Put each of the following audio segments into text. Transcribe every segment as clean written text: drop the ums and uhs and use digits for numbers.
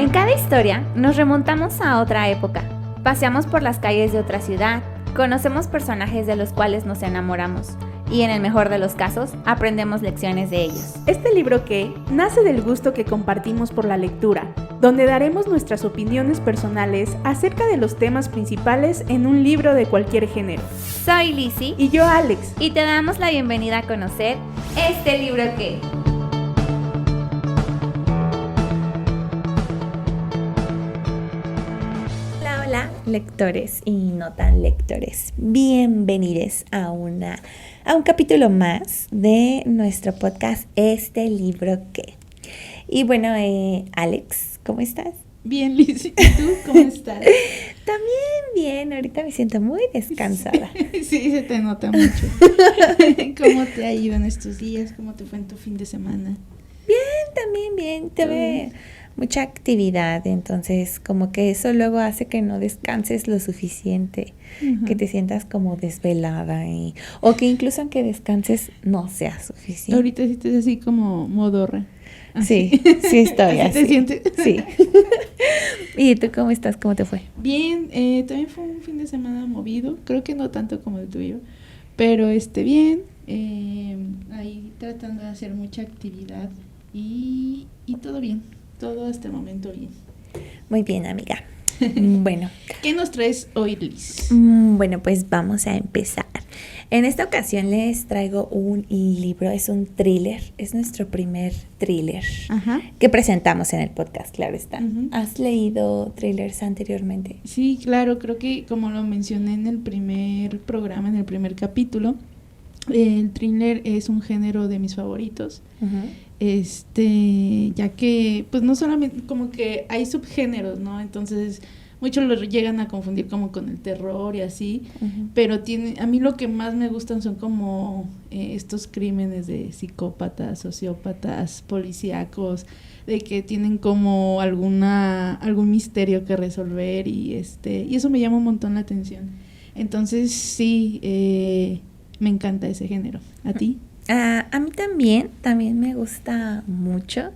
En cada historia nos remontamos a otra época, paseamos por las calles de otra ciudad, conocemos personajes de los cuales nos enamoramos y en el mejor de los casos aprendemos lecciones de ellos. Este libro que nace del gusto que compartimos por la lectura, donde daremos nuestras opiniones personales acerca de los temas principales en un libro de cualquier género. Soy Lizzy Y yo, Alex. y te damos la bienvenida a conocer este libro que... Hola, lectores y no tan lectores. Bienvenidos a un capítulo más de nuestro podcast Este libro que. Y bueno, Alex, ¿cómo estás? Bien, Liz, ¿y tú cómo estás? También bien, ahorita me siento muy descansada. Sí, se te nota mucho. ¿Cómo te ha ido en estos días? ¿Cómo te fue en tu fin de semana? También bien, tuve mucha actividad, entonces como que eso luego hace que no descanses lo suficiente, que te sientas como desvelada o que incluso aunque descanses no sea suficiente. Ahorita sí te así como modorra. Sí, sí estoy así. ¿Te sientes? Sí. ¿Y tú cómo estás? ¿Cómo te fue? Bien, también fue un fin de semana movido, creo que no tanto como el tuyo, pero bien, ahí tratando de hacer mucha actividad y todo bien, todo hasta el momento bien. Muy bien, amiga. Bueno. ¿Qué nos traes hoy, Liz? Bueno, pues vamos a empezar. En esta ocasión les traigo un libro, es un thriller, es nuestro primer thriller que presentamos en el podcast, claro está. ¿Has leído thrillers anteriormente? Sí, claro, creo que como lo mencioné en el primer programa, en el primer capítulo, el thriller es un género de mis favoritos. Ya que pues no solamente como que hay subgéneros, ¿no? Entonces muchos lo llegan a confundir como con el terror y así, pero a mí lo que más me gustan son como estos crímenes de psicópatas, sociópatas, policíacos, de que tienen como algún misterio que resolver y eso me llama un montón la atención. Entonces sí, me encanta ese género. ¿A ti? A mí también me gusta mucho.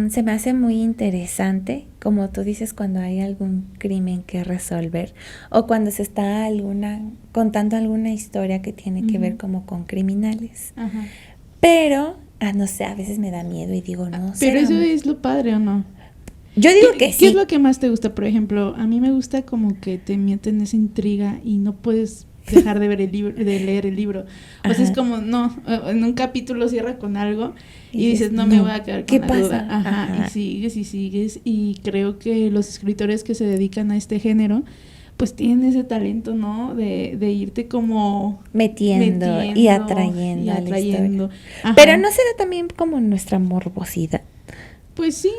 Se me hace muy interesante, como tú dices, cuando hay algún crimen que resolver o cuando se está contando alguna historia que tiene que ver como con criminales. Pero, no sé, a veces me da miedo y digo, no sé. Pero eso es lo padre, ¿o no? Yo digo que sí. ¿Qué es lo que más te gusta? Por ejemplo, a mí me gusta como que te meten esa intriga y no puedes dejar de leer el libro. O sea, es como, no, en un capítulo cierra con algo y dices, no me voy a quedar con la duda. Y sigues, y creo que los escritores que se dedican a este género, pues tienen ese talento, ¿no? De irte como metiendo y atrayendo. A la historia. Pero ¿no será también como nuestra morbosidad? Pues sí,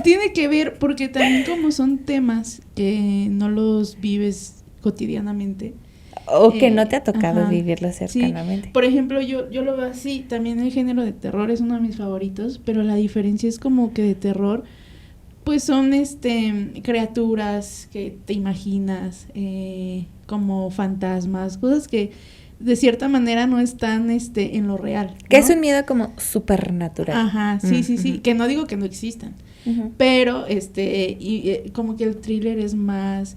tiene que ver, porque también como son temas que no los vives cotidianamente, o que no te ha tocado vivirlo cercanamente. Sí. Por ejemplo, yo lo veo así, también el género de terror es uno de mis favoritos, pero la diferencia es como que de terror, pues son criaturas que te imaginas, como fantasmas, cosas que de cierta manera no están en lo real, ¿no? Que es un miedo como supernatural. Sí, que no digo que no existan, pero como que el thriller es más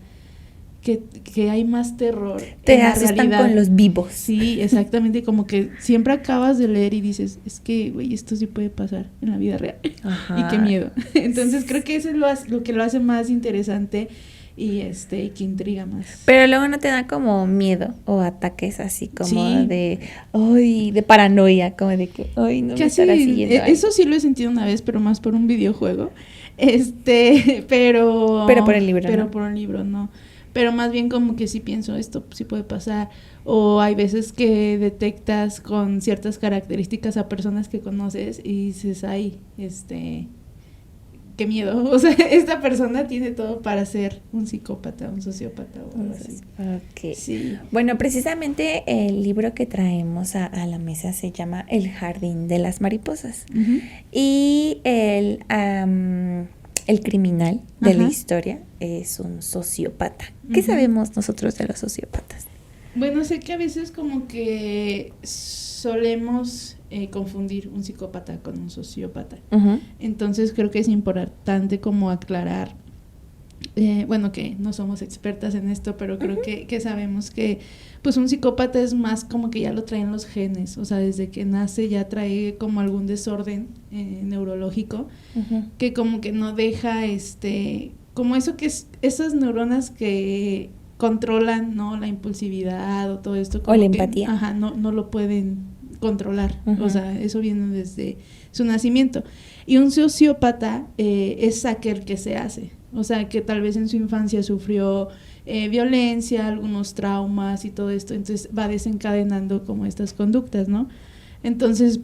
que hay más terror. Te asustan con los vivos. Sí, exactamente, como que siempre acabas de leer y dices, es que, güey, esto sí puede pasar en la vida real. Y qué miedo. Entonces creo que eso es lo que lo hace más interesante y que intriga más. Pero luego no te da como miedo o ataques así como de paranoia, como de que, ay, no me estará siguiendo. Eso sí lo he sentido una vez, pero más por un videojuego. Pero por el libro, pero ¿no? Por un libro, no. Pero más bien como que sí pienso, esto sí puede pasar. O hay veces que detectas con ciertas características a personas que conoces y dices, ay, qué miedo. O sea, esta persona tiene todo para ser un psicópata, un sociópata o algo así. Okay. Sí. Bueno, precisamente el libro que traemos a la mesa se llama El jardín de las mariposas. Y el criminal de la historia es un sociópata. ¿Qué sabemos nosotros de los sociópatas? Bueno, sé que a veces como que solemos confundir un psicópata con un sociópata. Ujú. Entonces creo que es importante como aclarar, bueno, que no somos expertas en esto, pero creo que sabemos que pues un psicópata es más como que ya lo traen los genes, o sea, desde que nace ya trae como algún desorden neurológico, Ujú. que como que no deja como eso que es esas neuronas que controlan, ¿no? La impulsividad o todo esto, como O la que, empatía. ajá, no lo pueden controlar. Ujú. O sea, eso viene desde su nacimiento. Y un sociópata es aquel que se hace, o sea, que tal vez en su infancia sufrió violencia, algunos traumas y todo esto, entonces va desencadenando como estas conductas, ¿no? Entonces,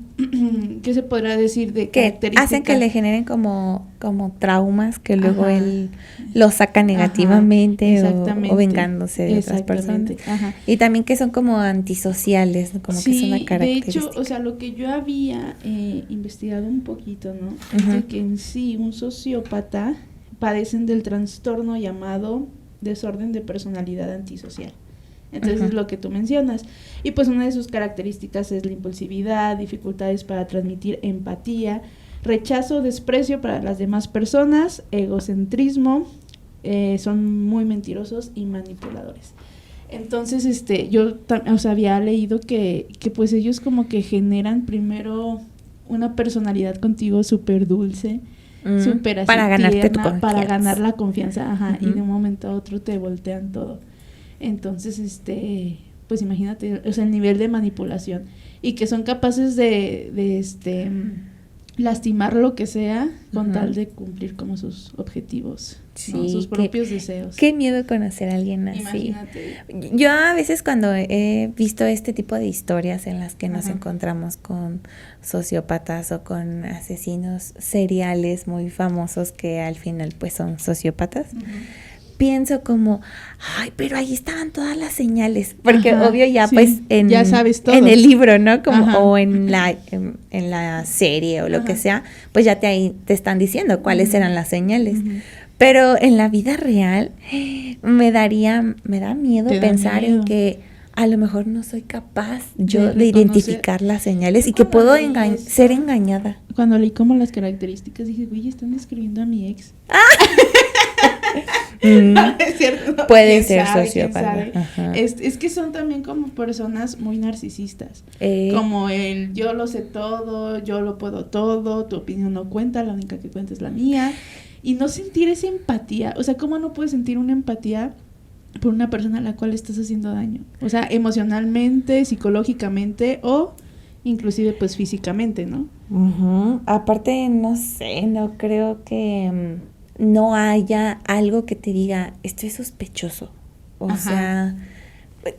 ¿qué se podrá decir de Que características? hacen que le generen como traumas que luego Ajá. él los saca negativamente, Ajá, o exactamente. vengándose de otras personas. Exactamente, ajá. Y también que son como antisociales, ¿no? Como que es Sí, una de característica. hecho, o sea, lo que yo había investigado un poquito, ¿no? Ujú. Es de que en sí un sociópata padecen del trastorno llamado desorden de personalidad antisocial. Entonces Ujú. es lo que tú mencionas. Y pues una de sus características es la impulsividad, dificultades para transmitir empatía, rechazo, desprecio para las demás personas, egocentrismo, son muy mentirosos y manipuladores. Entonces, yo o sea, había leído que pues ellos como que generan primero una personalidad contigo súper dulce, súper así para ganarte tu tierna, para confianza. ganar la confianza, ajá, y Ujú. de un momento a otro te voltean todo. Entonces, pues imagínate, o sea, el nivel de manipulación y que son capaces de lastimar lo que sea con Ujú. tal de cumplir como sus objetivos, ¿no? Sí, Sus propios deseos. Qué miedo conocer a alguien así. Imagínate. Yo a veces cuando he visto este tipo de historias en las que nos Ajá. encontramos con sociópatas o con asesinos seriales muy famosos que al final pues son sociópatas, Ujú. pienso como, ay, pero ahí estaban todas las señales, porque Ajá, obvio ya sí, pues ya sabes todo. en el libro, ¿no? Como, Ajá. o en la serie o lo Ajá. que sea, pues ya te están diciendo cuáles Ujú. eran las señales. Ujú. Pero en la vida real me da miedo Te da pensar miedo. en que a lo mejor no soy capaz yo de reconocer. identificar las señales Yo y que cuando puedo leí esto, ser engañada. Cuando leí como las características, dije, güey, están describiendo a mi ex. No, es cierto, no. Puede ¿Quién ser sabe? sociópata. ¿Quién sabe? Ajá. Es que son también como personas muy narcisistas. Como el yo lo sé todo, yo lo puedo todo, tu opinión no cuenta, la única que cuenta es la mía. Y no sentir esa empatía. O sea, ¿cómo no puedes sentir una empatía por una persona a la cual estás haciendo daño? O sea, emocionalmente, psicológicamente o inclusive pues físicamente, ¿no? Ujú. Aparte, no sé, no creo que no haya algo que te diga, esto es sospechoso. O Ajá. sea,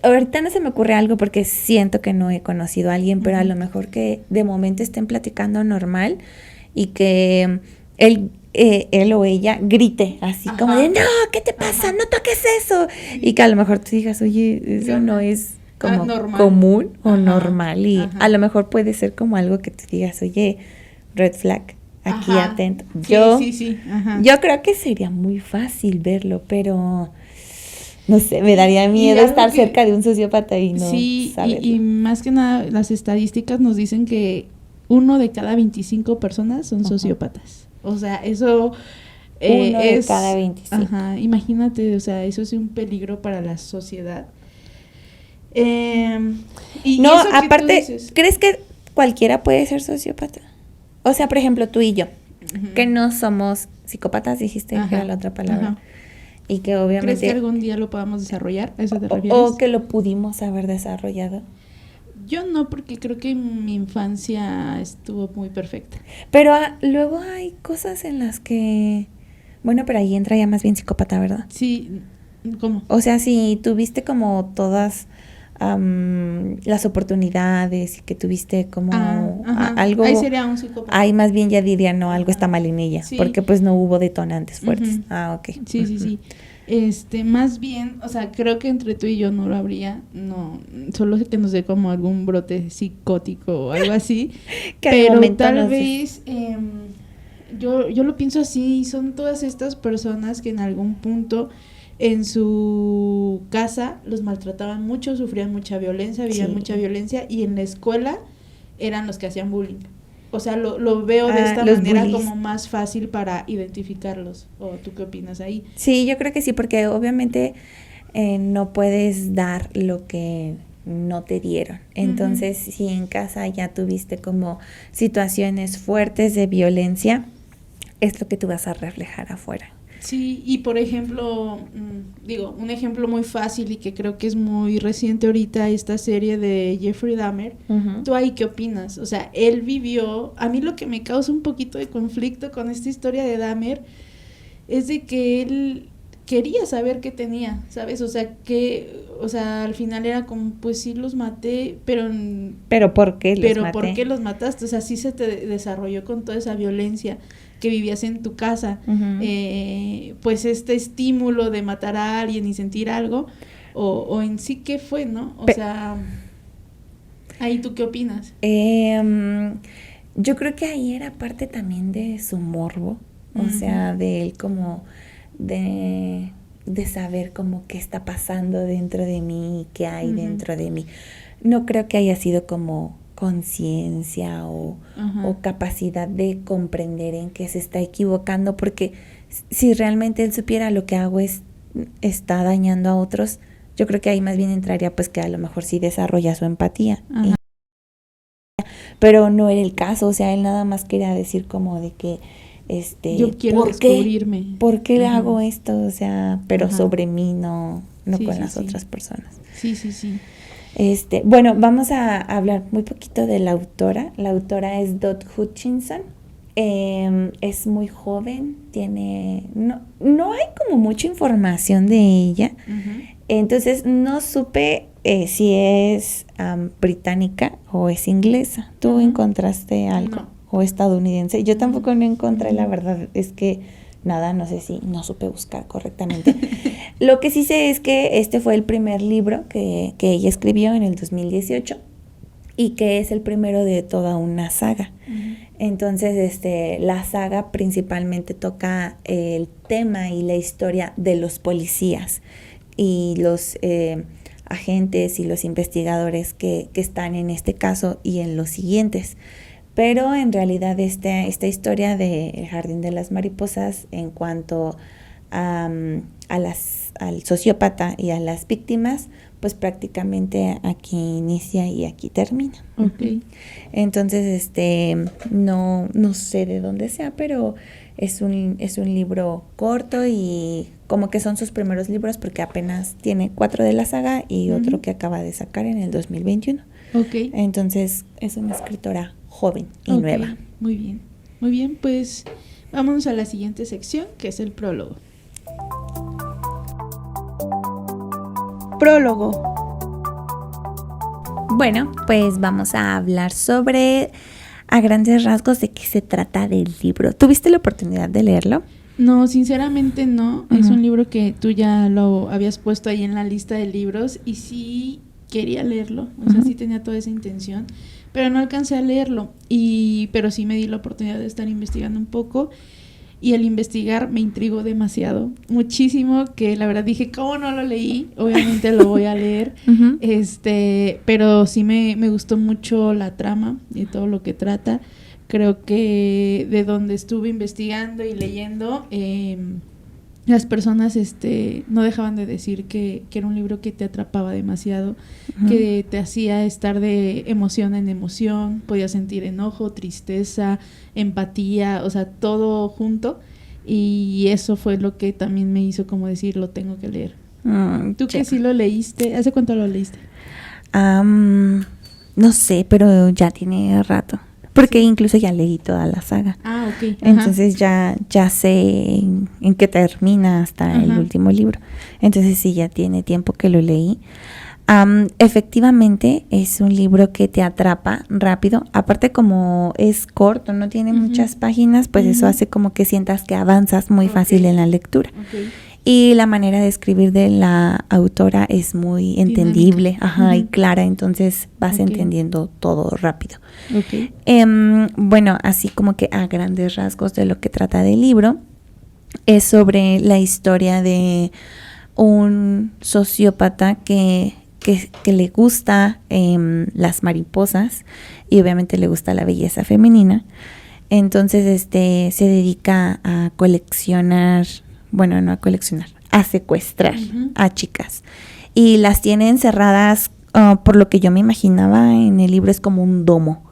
ahorita no se me ocurre algo porque siento que no he conocido a alguien, pero a Ujú. lo mejor que de momento estén platicando normal y que él o ella grite así Ajá. como de, no, ¿qué te pasa? Ajá. No toques eso. Sí. Y que a lo mejor tú digas, oye, eso Yo no no. es como Normal. común o Ajá. normal. Y Ajá. a lo mejor puede ser como algo que tú digas, oye, red flag, aquí Ajá. atento. Sí, sí. Ajá. Yo creo que sería muy fácil verlo, pero no sé, me daría Y miedo algo estar que- cerca de un sociópata y no Sí, saberlo. y más que nada las estadísticas nos dicen que 1 de cada 25 personas son Ajá. sociópatas. O sea, eso Uno de es... cada 25. Ajá, imagínate, o sea, eso es un peligro para la sociedad. Y No, eso que tú aparte, dices. ¿crees que cualquiera puede ser sociópata? O sea, por ejemplo, tú y yo, Ujú. que no somos psicópatas, dijiste que Ajá. era la otra palabra. Ajá. Y que ¿Crees obviamente... que algún día lo podamos desarrollar? ¿A eso te refieres? o que lo pudimos haber desarrollado. Yo no, porque creo que mi infancia estuvo muy perfecta. Pero luego hay cosas en las que... Bueno, pero ahí entra ya más bien psicópata, ¿verdad? Sí, ¿cómo? O sea, si tuviste como todas las oportunidades y que tuviste como Ajá. algo... Ahí sería un psicópata. Ahí más bien ya diría, no, algo está mal en ella, Sí. porque pues no hubo detonantes fuertes. Ujú. Ah, ok. Sí, sí, sí. Más bien, o sea, creo que entre tú y yo no lo habría, no, solo que nos dé como algún brote psicótico o algo así, Que al pero momento tal nos vez, yo lo pienso así, son todas estas personas que en algún punto en su casa los maltrataban mucho, sufrían mucha violencia, vivían mucha violencia, y en la escuela eran los que hacían bullying. O sea, lo veo de esta manera bullies, como más fácil para identificarlos. ¿O tú qué opinas ahí? Sí, yo creo que sí, porque obviamente no puedes dar lo que no te dieron. Entonces, si en casa ya tuviste como situaciones fuertes de violencia, es lo que tú vas a reflejar afuera. Sí, y por ejemplo, un ejemplo muy fácil y que creo que es muy reciente ahorita, esta serie de Jeffrey Dahmer. ¿Tú ahí qué opinas? O sea, él vivió, a mí lo que me causa un poquito de conflicto con esta historia de Dahmer es de que él quería saber qué tenía, ¿sabes? O sea, al final era como, pues sí los maté, pero ¿por qué los maté? ¿Por qué los mataste? O sea, sí se te desarrolló con toda esa violencia que vivías en tu casa, pues este estímulo de matar a alguien y sentir algo, o en sí qué fue, ¿no? O sea, ahí tú qué opinas. Yo creo que ahí era parte también de su morbo, o sea, de él como de saber como qué está pasando dentro de mí, qué hay dentro de mí. No creo que haya sido como conciencia o capacidad de comprender en qué se está equivocando, porque si realmente él supiera lo que hago está dañando a otros, yo creo que ahí más bien entraría pues que a lo mejor sí desarrolla su empatía. Pero no era el caso, o sea, él nada más quería decir como de que yo quiero descubrirme. ¿Por qué hago esto? O sea, pero sobre mí, no sí, con las otras personas. Sí. Bueno, vamos a hablar muy poquito de la autora. La autora es Dot Hutchinson. Es muy joven, no hay como mucha información de ella. Entonces no supe si es británica o es inglesa. ¿Tú encontraste algo? No. ¿O estadounidense? Yo tampoco no encontré, la verdad es que no sé si no supe buscar correctamente. Lo que sí sé es que este fue el primer libro que ella escribió en el 2018 y que es el primero de toda una saga. Entonces, la saga principalmente toca el tema y la historia de los policías y los agentes y los investigadores que están en este caso y en los siguientes. Pero en realidad esta historia de El Jardín de las Mariposas en cuanto al sociópata y a las víctimas, pues prácticamente aquí inicia y aquí termina. Okay. Entonces, no sé de dónde sea, pero es un libro corto y como que son sus primeros libros porque apenas tiene 4 de la saga y otro que acaba de sacar en el 2021. Okay. Entonces, es una escritora joven y nueva. Muy bien, pues vámonos a la siguiente sección, que es el prólogo. Prólogo. Bueno, pues vamos a hablar sobre, a grandes rasgos, de qué se trata del libro. ¿Tuviste la oportunidad de leerlo? No, sinceramente no. Es un libro que tú ya lo habías puesto ahí en la lista de libros y sí quería leerlo, o sea, sí tenía toda esa intención, pero no alcancé a leerlo, pero sí me di la oportunidad de estar investigando un poco, y al investigar me intrigó demasiado, muchísimo, que la verdad dije, ¿cómo no lo leí? Obviamente lo voy a leer, pero sí me gustó mucho la trama y todo lo que trata. Creo que de donde estuve investigando y leyendo, las personas no dejaban de decir que era un libro que te atrapaba demasiado, que te hacía estar de emoción en emoción, podías sentir enojo, tristeza, empatía, o sea, todo junto, y eso fue lo que también me hizo como decir, lo tengo que leer. ¿Tú que sí lo leíste? ¿Hace cuánto lo leíste? No sé, pero ya tiene rato. Porque incluso ya leí toda la saga. Ah, ok. Entonces ya sé en qué termina hasta el último libro. Entonces sí, ya tiene tiempo que lo leí. Efectivamente es un libro que te atrapa rápido. Aparte, como es corto, no tiene muchas páginas, pues eso hace como que sientas que avanzas muy fácil en la lectura. Y la manera de escribir de la autora es muy entendible, y clara, entonces vas entendiendo todo rápido. Bueno, así como que a grandes rasgos de lo que trata del libro, es sobre la historia de un sociópata que le gusta las mariposas y obviamente le gusta la belleza femenina. Entonces se dedica a coleccionar, bueno, no a coleccionar, a secuestrar a chicas. Y las tiene encerradas, por lo que yo me imaginaba en el libro, es como un domo.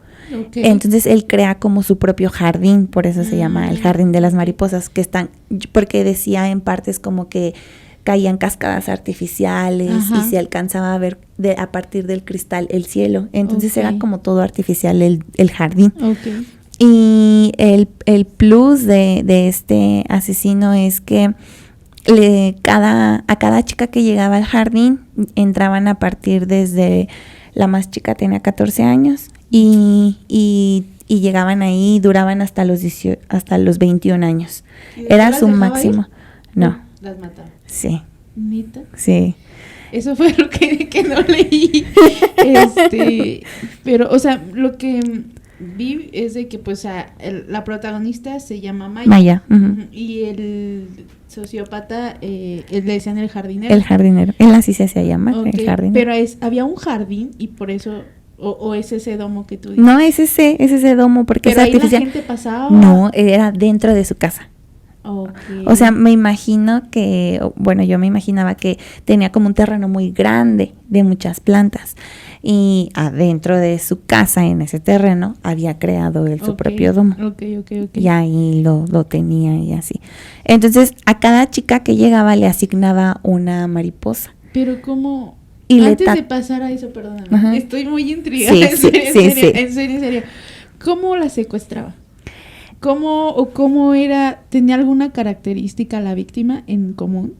Okay. Entonces él crea como su propio jardín, por eso se llama el jardín de las mariposas, que están, porque decía en partes como que caían cascadas artificiales y se alcanzaba a ver a partir del cristal el cielo. Entonces era como todo artificial el jardín. Okay. Y el plus de este asesino es que a cada chica que llegaba al jardín entraban a partir desde, la más chica tenía 14 años y llegaban ahí, duraban hasta los 21 años. Era su máximo. No. Las mataban. Sí. ¿Neta? Sí. Eso fue lo que no leí. Pero, o sea, lo que vi es de que, pues, la protagonista se llama Maya. Maya. Y el sociópata, le decían el jardinero. El jardinero. Él así se hacía llamar, el jardinero. Pero había un jardín y por eso... O es ese domo que tú dices. No, es ese domo porque pero es artificial. ¿Pero ahí la gente pasaba? No, era dentro de su casa. Okay. O sea, me imagino que, bueno, yo me imaginaba que tenía como un terreno muy grande de muchas plantas y adentro de su casa, en ese terreno, había creado él su propio domo. Okay. Y ahí lo tenía y así. Entonces, a cada chica que llegaba le asignaba una mariposa. Pero ¿cómo...? Y antes de pasar a eso, perdóname, estoy muy intrigada, sí, en serio. ¿Cómo la secuestraba? ¿Cómo era? ¿Tenía alguna característica la víctima en común?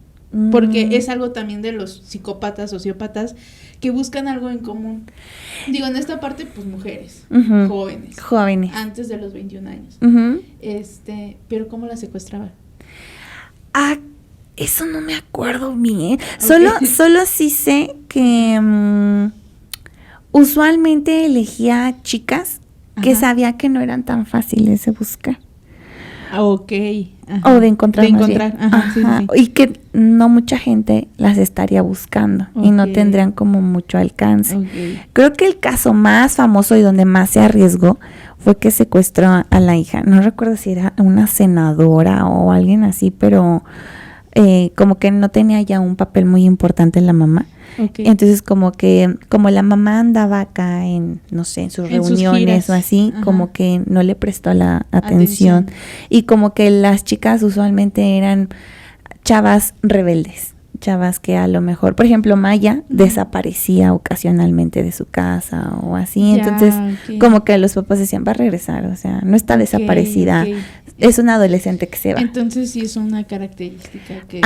Porque es algo también de los psicópatas, sociópatas, que buscan algo en común. Digo, en esta parte, pues mujeres, jóvenes. Antes de los 21 años. Pero ¿cómo la secuestraba? Eso no me acuerdo bien. Solo sí sé que usualmente elegía chicas que sabía que no eran tan fáciles de buscar. Ok. O de encontrar. Sí. Y que no mucha gente las estaría buscando y no tendrían como mucho alcance. Creo que el caso más famoso y donde más se arriesgó fue que secuestró a la hija. No recuerdo si era una senadora o alguien así, pero como que no tenía ya un papel muy importante en la mamá. Entonces como la mamá andaba acá en, no sé, en sus reuniones o así, como que no le prestó la atención. Y como que las chicas usualmente eran chavas rebeldes, chavas que a lo mejor, por ejemplo, Maya desaparecía ocasionalmente de su casa o así. Entonces como que los papás decían, va a regresar, o sea, no está desaparecida. Es una adolescente que se va. Entonces sí es una característica que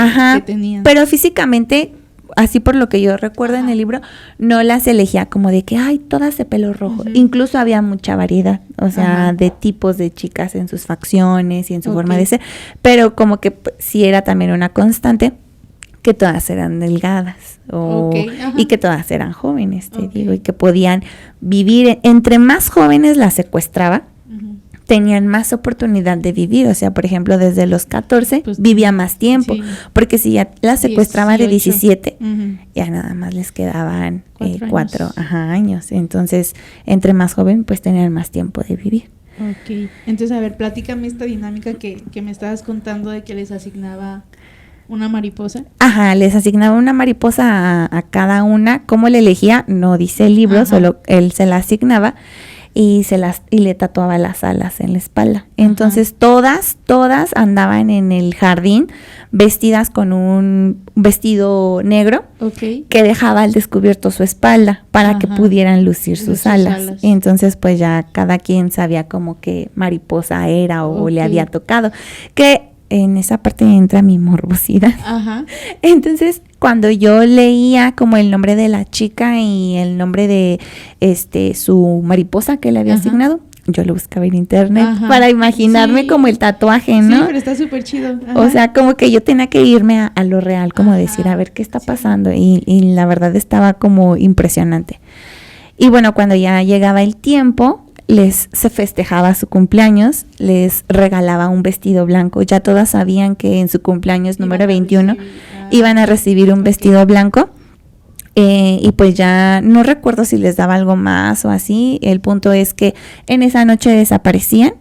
tenían. Pero físicamente, así por lo que yo recuerdo en el libro, no las elegía como de que, ay, todas de pelo rojo. Incluso había mucha variedad, o sea, de tipos de chicas en sus facciones y en su forma de ser. Pero como que sí era también una constante que todas eran delgadas y que todas eran jóvenes, te digo, y que podían vivir. Entre más jóvenes las secuestraba, tenían más oportunidad de vivir, o sea, por ejemplo, desde los 14 pues, vivía más tiempo, porque si ya la secuestraba 18. De 17, ya nada más les quedaban 4 años, entonces, entre más joven, pues tenían más tiempo de vivir. Entonces, a ver, platícame esta dinámica que me estabas contando de que les asignaba una mariposa. Les asignaba una mariposa a cada una. ¿Cómo le elegía? No dice el libro, solo él se la asignaba. Y le tatuaba las alas en la espalda. Entonces todas andaban en el jardín vestidas con un vestido negro que dejaba al descubierto su espalda para que pudieran lucir sus alas. Entonces pues ya cada quien sabía como qué mariposa era o le había tocado. Que en esa parte entra mi morbosidad. Entonces, cuando yo leía como el nombre de la chica y el nombre de su mariposa que le había asignado, yo lo buscaba en internet para imaginarme como el tatuaje, ¿no? Sí, pero está súper chido. O sea, como que yo tenía que irme a lo real, como decir, a ver qué está pasando. Y la verdad estaba como impresionante. Y bueno, cuando ya llegaba el tiempo, se festejaba su cumpleaños, les regalaba un vestido blanco. Ya todas sabían que en su cumpleaños número 21 iban a recibir un vestido blanco. Y pues ya no recuerdo si les daba algo más o así. El punto es que en esa noche desaparecían,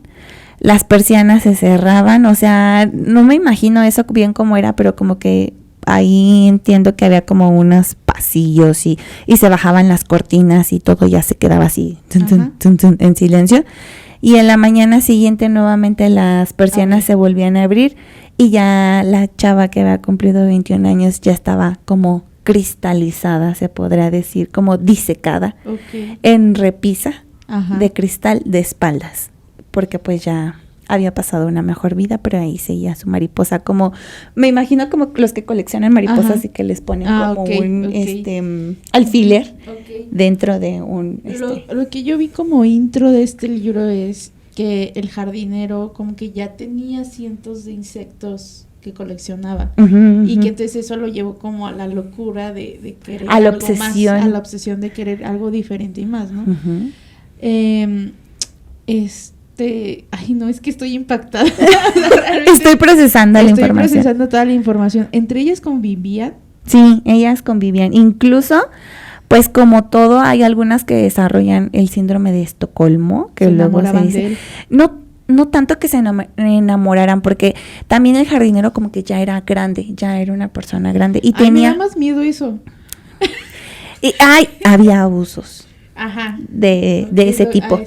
las persianas se cerraban, o sea, no me imagino eso bien cómo era, pero como que ahí entiendo que había como unos pasillos y se bajaban las cortinas y todo ya se quedaba así en silencio. Y en la mañana siguiente nuevamente las persianas se volvían a abrir y ya la chava que había cumplido 21 años ya estaba como cristalizada, se podría decir, como disecada, en repisa de cristal de espaldas, porque pues ya había pasado una mejor vida, pero ahí seguía su mariposa, como, me imagino como los que coleccionan mariposas y que les ponen como un alfiler dentro de un... Lo que yo vi como intro de este libro es que el jardinero como que ya tenía cientos de insectos que coleccionaba y que entonces eso lo llevó como a la locura de querer a la algo obsesión. más, a la obsesión de querer algo diferente y más, ¿no? Ay, no, es que estoy impactada. Estoy procesando la información. Estoy procesando toda la información. ¿Entre ellas convivían? Sí, ellas convivían. Incluso, pues como todo, hay algunas que desarrollan el síndrome de Estocolmo, que luego se dice. De él. No tanto que se enamoraran, porque también el jardinero como que ya era grande, ya era una persona grande. Y tenía... me da más miedo eso. Y había abusos. De ese tipo.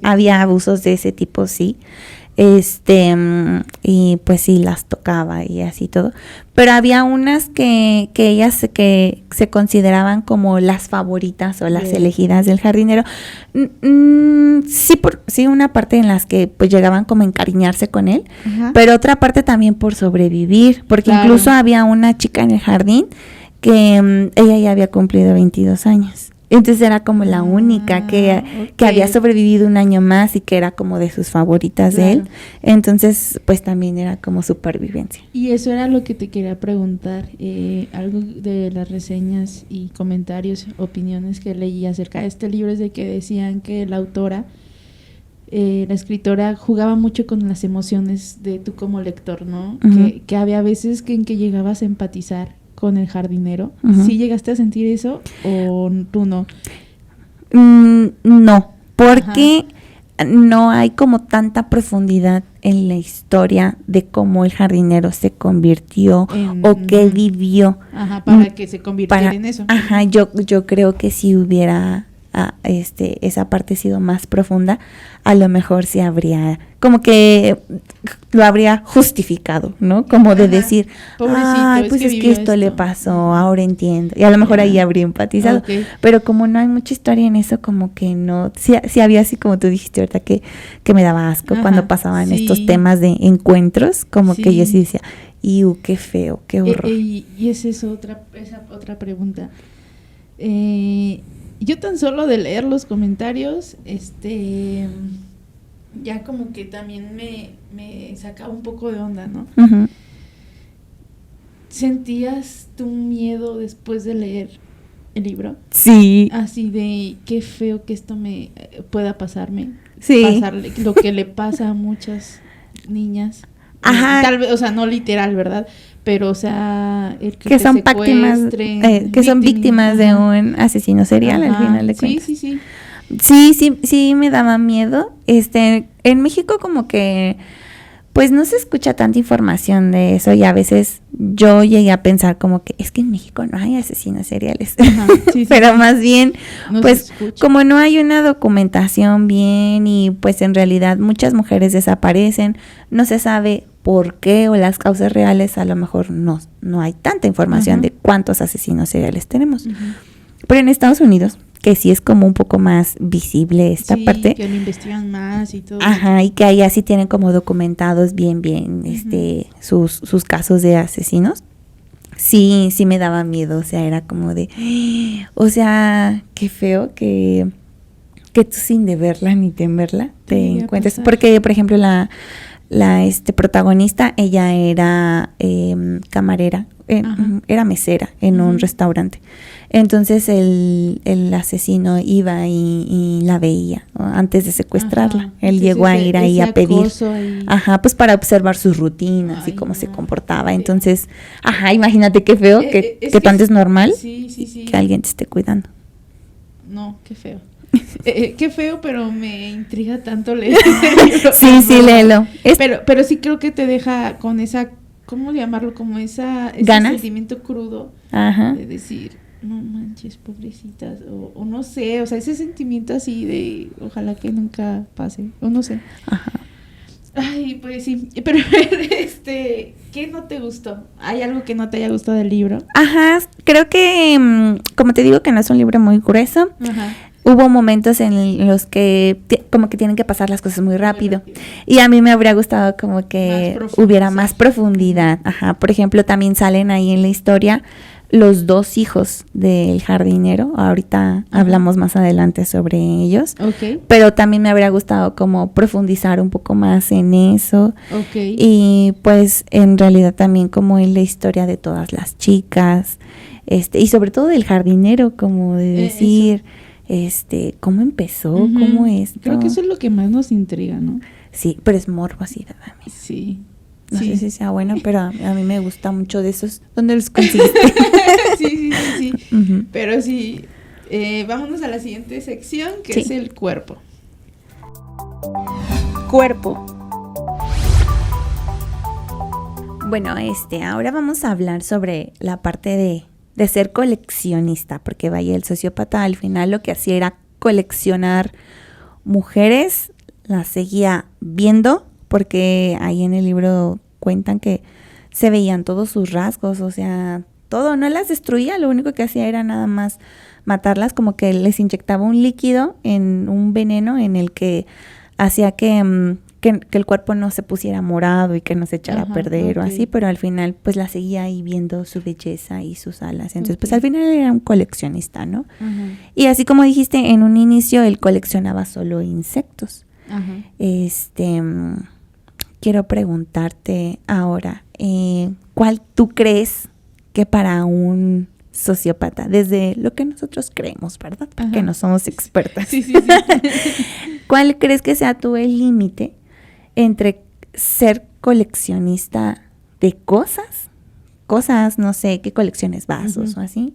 Había abusos de ese tipo, sí. Y pues sí, las tocaba y así todo. Pero había unas que ellas que se consideraban como las favoritas o las elegidas del jardinero. Sí, una parte en las que pues llegaban como a encariñarse con él, pero otra parte también por sobrevivir, porque incluso había una chica en el jardín que ella ya había cumplido 22 años. Entonces era como la única que había sobrevivido un año más y que era como de sus favoritas de él. Entonces, pues también era como supervivencia. Y eso era lo que te quería preguntar. Algo de las reseñas y comentarios, opiniones que leí acerca de este libro es de que decían que la autora, la escritora, jugaba mucho con las emociones de tú como lector, ¿no? Que había veces en que llegabas a empatizar con el jardinero. ¿Sí llegaste a sentir eso o tú no? No, porque no hay como tanta profundidad en la historia de cómo el jardinero se convirtió o qué vivió. Para que se convirtiera en eso. Yo creo que si hubiera esa parte sido más profunda, a lo mejor sí habría, como que lo habría justificado, ¿no? Como de decir, ay, pues es que esto le pasó, ahora entiendo. Y a lo mejor ahí habría empatizado. Pero como no hay mucha historia en eso, como que no, sí había así como tú dijiste, ¿verdad? Que me daba asco cuando pasaban estos temas de encuentros, como que yo sí decía, qué feo, qué horror. Y esa es otra pregunta. Yo tan solo de leer los comentarios, ya como que también me sacaba un poco de onda, ¿no? ¿Sentías tu miedo después de leer el libro? Sí. Así de, qué feo que esto me pueda pasarme. Sí. Pasarle, lo que le pasa a muchas niñas. Tal vez, o sea, no literal, ¿verdad? Pero, o sea, el que son víctimas de un asesino serial al final de cuentas. Sí, me daba miedo. En México como que pues no se escucha tanta información de eso y a veces yo llegué a pensar como que es que en México no hay asesinos seriales. Pero más bien no, pues como no hay una documentación bien y pues en realidad muchas mujeres desaparecen, no se sabe por qué o las causas reales, a lo mejor no hay tanta información de cuántos asesinos seriales tenemos. Pero en Estados Unidos, que sí es como un poco más visible esta parte. Que lo investigan más y todo. Y que allá sí tienen como documentados bien, sus casos de asesinos. Sí me daba miedo, o sea, era como de, o sea, qué feo que tú sin deberla ni temerla te encuentres. Porque, por ejemplo, la protagonista, ella era camarera, era mesera en un restaurante. Entonces el asesino iba y la veía, ¿no? Antes de secuestrarla. Ajá. Él Sí, llegó a ir ahí a pedir. Ahí. Ajá, pues para observar sus rutinas y Ay, cómo se no. comportaba. Entonces, ajá, imagínate qué feo, que tú antes normal Sí. que alguien te esté cuidando. No, qué feo. Qué feo, pero me intriga tanto leer el libro. Sí, léelo. Pero sí creo que te deja con esa, ¿cómo llamarlo? Como ese ¿Ganas? sentimiento crudo Ajá. de decir, no manches, pobrecitas, o no sé, o sea, ese sentimiento así de ojalá que nunca pase, o no sé. Ajá. Ay, pues sí, pero ¿qué no te gustó? ¿Hay algo que no te haya gustado del libro? Ajá, creo que, como te digo que no es un libro muy grueso, Ajá. hubo momentos en los que como que tienen que pasar las cosas muy rápido. Y a mí me habría gustado como que hubiera más profundidad. Ajá, por ejemplo, también salen ahí en la historia los 2 hijos del jardinero. Ahorita hablamos más adelante sobre ellos. Ok. Pero también me habría gustado como profundizar un poco más en eso. Ok. Y pues en realidad también como en la historia de todas las chicas. Y sobre todo del jardinero, como de decir, cómo empezó, cómo es. Creo que eso es lo que más nos intriga, ¿no? Sí, pero es morbosidad a mí. Sí. No sé si sea bueno, pero a mí me gusta mucho de esos. ¿Dónde los consiguiste? sí. Ujú. Pero sí, vámonos a la siguiente sección, que es el cuerpo. Cuerpo. Bueno, ahora vamos a hablar sobre la parte de ser coleccionista, porque vaya, el sociópata al final lo que hacía era coleccionar mujeres, las seguía viendo, porque ahí en el libro cuentan que se veían todos sus rasgos, o sea, todo, no las destruía, lo único que hacía era nada más matarlas, como que les inyectaba un líquido en un veneno en el que hacía que el cuerpo no se pusiera morado y que no se echara a perder o así, pero al final pues la seguía ahí viendo su belleza y sus alas. Entonces pues al final era un coleccionista, ¿no? Y así como dijiste, en un inicio él coleccionaba solo insectos. Quiero preguntarte ahora, ¿cuál tú crees que para un sociópata, desde lo que nosotros creemos, ¿verdad? Porque no somos expertas. Sí. ¿Cuál crees que sea tú el límite entre ser coleccionista de cosas, no sé, qué colecciones, vasos o así,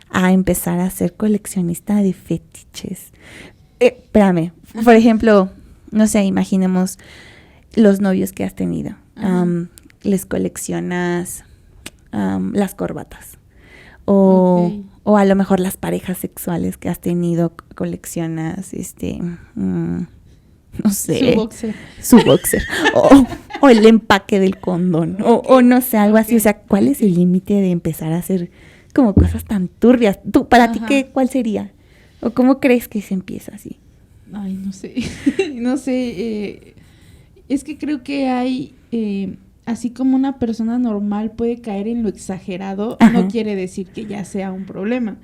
a empezar a ser coleccionista de fetiches? Espérame, por ejemplo, no sé, imaginemos los novios que has tenido. Les coleccionas las corbatas. O a lo mejor las parejas sexuales que has tenido, coleccionas, no sé. Su boxer. o el empaque del condón. O no sé, algo así. O sea, ¿cuál es el límite de empezar a hacer como cosas tan turbias? Tú, para ti, ¿cuál sería? ¿O cómo crees que se empieza así? Ay, no sé. No sé. Es que creo que hay... así como una persona normal puede caer en lo exagerado, no quiere decir que ya sea un problema.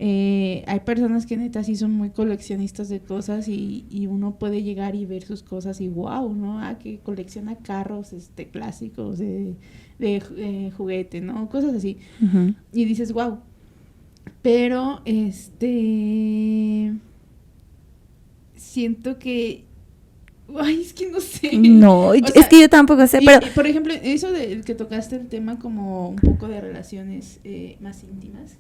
Hay personas que neta sí son muy coleccionistas de cosas y uno puede llegar y ver sus cosas y wow, ¿no? Que colecciona carros clásicos de juguete, ¿no? Cosas así. Y dices, wow. Pero, siento que... Ay, es que no sé. No, es que yo tampoco sé, pero... por ejemplo, eso de que tocaste el tema como un poco de relaciones más íntimas,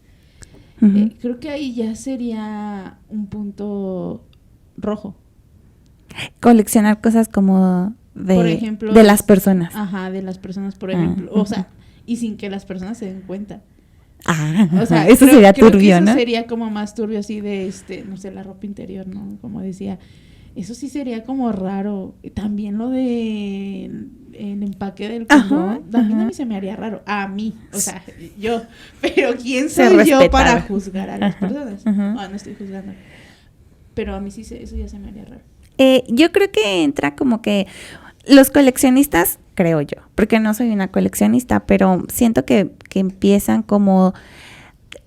creo que ahí ya sería un punto rojo. Coleccionar cosas como por ejemplo, de las personas. Ajá, de las personas, por ejemplo. O sea, y sin que las personas se den cuenta. O sea, eso sería turbio, ¿no? Eso sería como más turbio así de, no sé, la ropa interior, ¿no? Como decía... Eso sí sería como raro. También lo de el empaque del condón, también a mí se me haría raro. A mí, o sea, yo. Pero ¿quién soy yo para juzgar a las personas? No estoy juzgando. Pero a mí sí, eso ya se me haría raro. Yo creo que entra como que los coleccionistas, creo yo, porque no soy una coleccionista, pero siento que empiezan como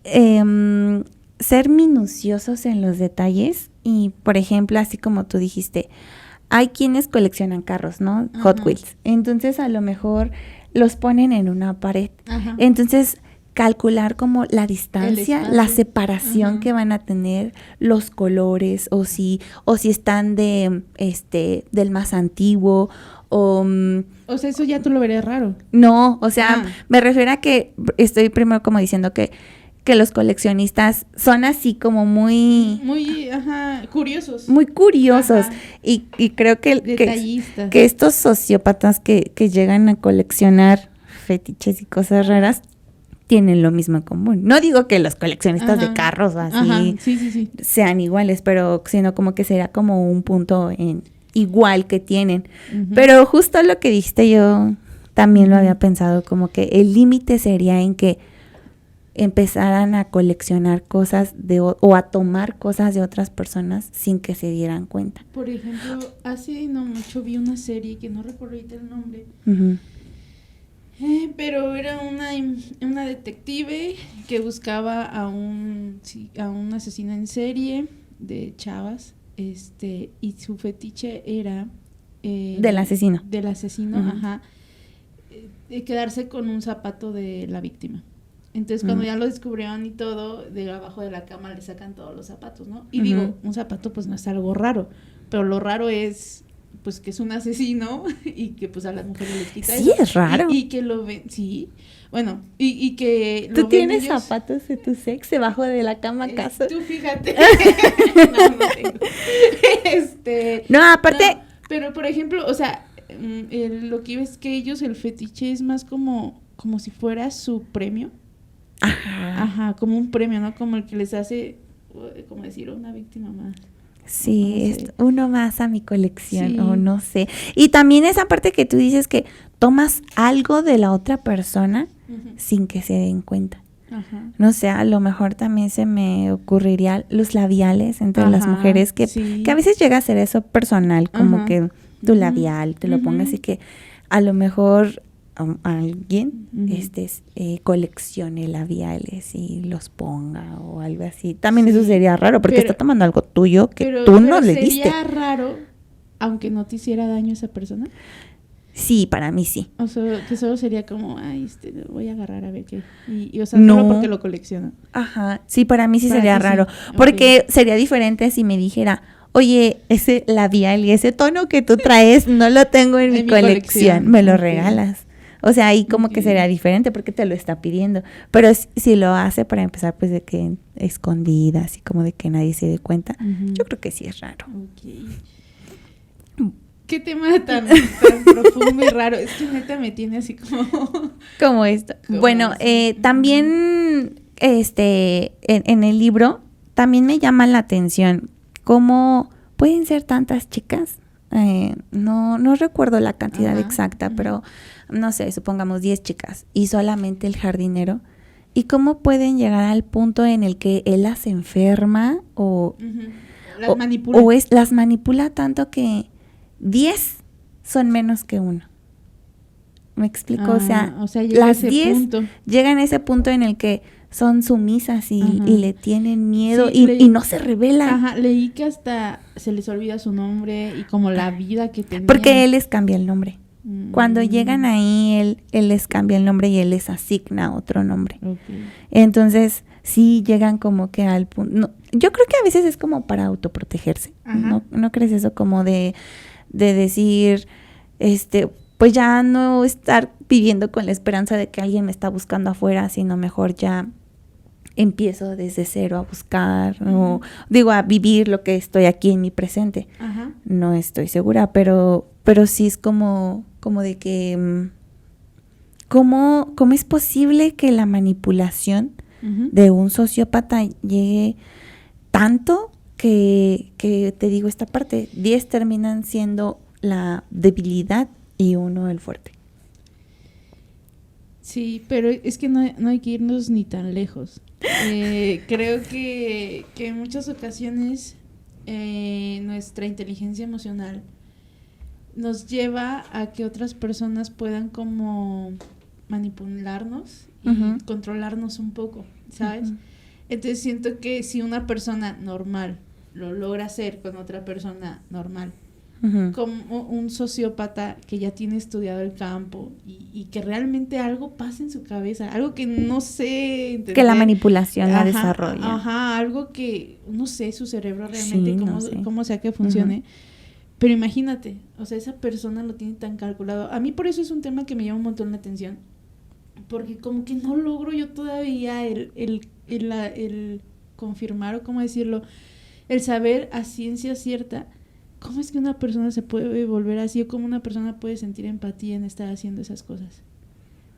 ser minuciosos en los detalles. Y, por ejemplo, así como tú dijiste, hay quienes coleccionan carros, ¿no? Hot Wheels. Entonces, a lo mejor los ponen en una pared. Entonces, calcular como la distancia, la separación que van a tener, los colores, o si están del más antiguo, o sea, eso ya tú lo verías raro. No, o sea, me refiero a que estoy primero como diciendo que los coleccionistas son así como muy curiosos. Muy curiosos. Y creo que estos sociópatas que llegan a coleccionar fetiches y cosas raras tienen lo mismo en común. No digo que los coleccionistas de carros o así sean iguales, pero sino como que será como un punto igual que tienen. Pero justo lo que dijiste, yo también lo había pensado, como que el límite sería en que empezaran a coleccionar cosas o a tomar cosas de otras personas sin que se dieran cuenta. Por ejemplo, hace no mucho vi una serie que no recuerdo ahorita el nombre, pero era una detective que buscaba a un asesino en serie de chavas, y su fetiche era del asesino, quedarse con un zapato de la víctima. Entonces, cuando ya lo descubrieron y todo, de abajo de la cama le sacan todos los zapatos, ¿no? Y digo, un zapato pues no es algo raro, pero lo raro es pues que es un asesino y que pues a las mujeres les quita eso. Sí, es raro. Y que lo ven, sí. Bueno, y que ¿Tú tienes zapatos de tu sex debajo de la cama, acaso? Tú fíjate. No tengo. No, aparte... No, pero, por ejemplo, o sea, lo que ves que ellos, el fetiche es más como si fuera su premio. Ajá, como un premio, ¿no? Como el que les hace, como decir, una víctima más. Sí, no sé. Es uno más a mi colección, o no sé. Y también esa parte que tú dices que tomas algo de la otra persona sin que se den cuenta. No sé, a lo mejor también se me ocurriría los labiales entre las mujeres, que a veces llega a ser eso personal, como que tu labial te lo pongas y que a lo mejor alguien coleccione labiales y los ponga o algo así. También eso sería raro porque está tomando algo tuyo que tú no le diste. ¿Sería raro aunque no te hiciera daño esa persona? Sí, para mí sí. O sea, que solo sería como, lo voy a agarrar a ver qué. Y o sea, no solo porque lo colecciono. Ajá, sí, para mí sí sería raro. Sí. Porque sería diferente si me dijera, oye, ese labial y ese tono que tú traes no lo tengo en mi colección, me lo regalas. O sea, ahí como que sería diferente porque te lo está pidiendo. Pero si lo hace para empezar, pues de que escondida, así como de que nadie se dé cuenta, yo creo que sí es raro. Qué tema tan profundo y raro. Es que neta me tiene así como... Como esto. Bueno, también en el libro también me llama la atención cómo pueden ser tantas chicas. No recuerdo la cantidad exacta, pero no sé, supongamos 10 chicas y solamente el jardinero. ¿Y cómo pueden llegar al punto en el que él las enferma o las manipula? O las manipula tanto que 10 son menos que uno. ¿Me explico? O sea las 10 llegan a ese punto en el que son sumisas y le tienen miedo y no se revelan. Leí que hasta se les olvida su nombre y como la vida que tenían. Porque él les cambia el nombre. Cuando llegan ahí, él les cambia el nombre y él les asigna otro nombre. Entonces, sí llegan como que al punto... No, yo creo que a veces es como para autoprotegerse. ¿No crees eso? Como de decir, pues ya no estar viviendo con la esperanza de que alguien me está buscando afuera, sino mejor ya empiezo desde cero a buscar, o digo, a vivir lo que estoy aquí en mi presente. No estoy segura, pero sí es como de que ¿cómo es posible que la manipulación de un sociópata llegue tanto que te digo esta parte, 10 terminan siendo la debilidad y uno el fuerte? Sí, pero es que no hay que irnos ni tan lejos. Creo que en muchas ocasiones nuestra inteligencia emocional nos lleva a que otras personas puedan como manipularnos y controlarnos un poco, ¿sabes? Entonces siento que si una persona normal lo logra hacer con otra persona normal, como un sociópata que ya tiene estudiado el campo y que realmente algo pasa en su cabeza, algo que no sé entender. Que la manipulación la desarrolla. Ajá, algo que no sé su cerebro realmente cómo sea que funcione. Pero imagínate, o sea, esa persona lo tiene tan calculado. A mí por eso es un tema que me llama un montón la atención, porque como que no logro yo todavía el confirmar, o cómo decirlo, el saber a ciencia cierta cómo es que una persona se puede volver así, o cómo una persona puede sentir empatía en estar haciendo esas cosas.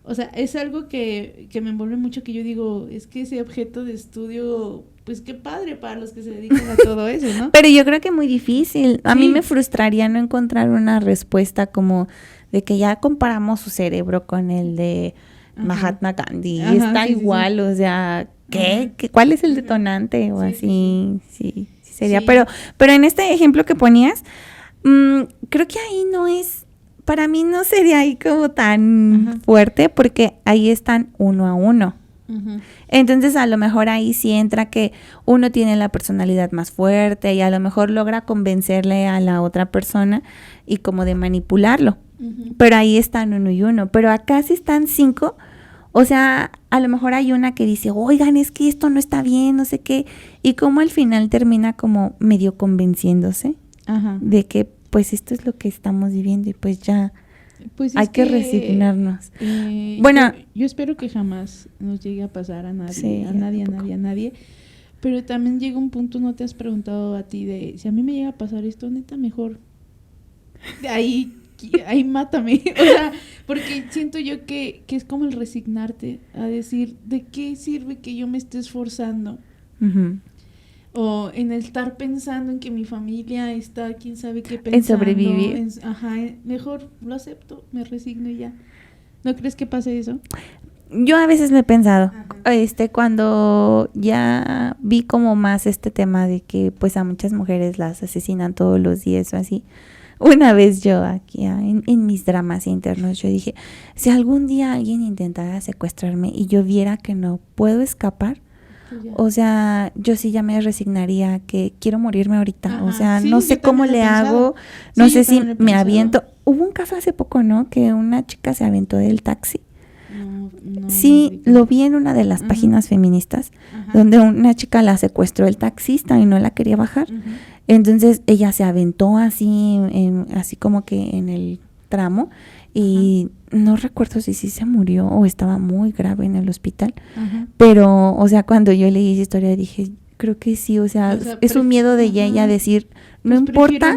O sea, es algo que me envuelve mucho, que yo digo, es que ese objeto de estudio, pues qué padre para los que se dedican a todo eso, ¿no? Pero yo creo que muy difícil. A mí me frustraría no encontrar una respuesta como de que ya comparamos su cerebro con el de Mahatma Gandhi. Está igual, o sea, ¿qué? ¿Cuál es el detonante? O así, sí sería. Sí. Pero en este ejemplo que ponías, creo que ahí no es, para mí no sería ahí como tan fuerte, porque ahí están 1 a 1. Entonces a lo mejor ahí sí entra que uno tiene la personalidad más fuerte y a lo mejor logra convencerle a la otra persona y como de manipularlo, pero ahí están 1 y 1, pero acá sí están 5. O sea, a lo mejor hay una que dice, oigan, es que esto no está bien, no sé qué, y como al final termina como medio convenciéndose de que pues esto es lo que estamos viviendo y pues ya pues hay que resignarnos. Bueno, yo espero que jamás nos llegue a pasar a nadie, sí, a nadie, pero también llega un punto, ¿no te has preguntado a ti de, si a mí me llega a pasar esto, neta, mejor de ahí mátame? O sea, porque siento yo que es como el resignarte a decir, ¿de qué sirve que yo me esté esforzando? O en el estar pensando en que mi familia está, quién sabe qué pensando. En sobrevivir. Mejor lo acepto, me resigno y ya. ¿No crees que pase eso? Yo a veces lo he pensado, cuando ya vi como más este tema de que pues a muchas mujeres las asesinan todos los días o así. Una vez yo aquí en mis dramas internos yo dije, si algún día alguien intentara secuestrarme y yo viera que no puedo escapar, o sea, yo sí ya me resignaría que quiero morirme ahorita. O sea, sí, no sé cómo le hago, no sé si me aviento. Hubo un caso hace poco, ¿no? Que una chica se aventó del taxi. No, sí, lo vi en una de las páginas feministas, donde una chica la secuestró el taxista y no la quería bajar. Entonces ella se aventó así, así como que en el tramo, y no recuerdo si sí se murió o estaba muy grave en el hospital, pero, o sea, cuando yo leí esa historia dije, creo que sí, o sea es un miedo de ella decir, no pues importa,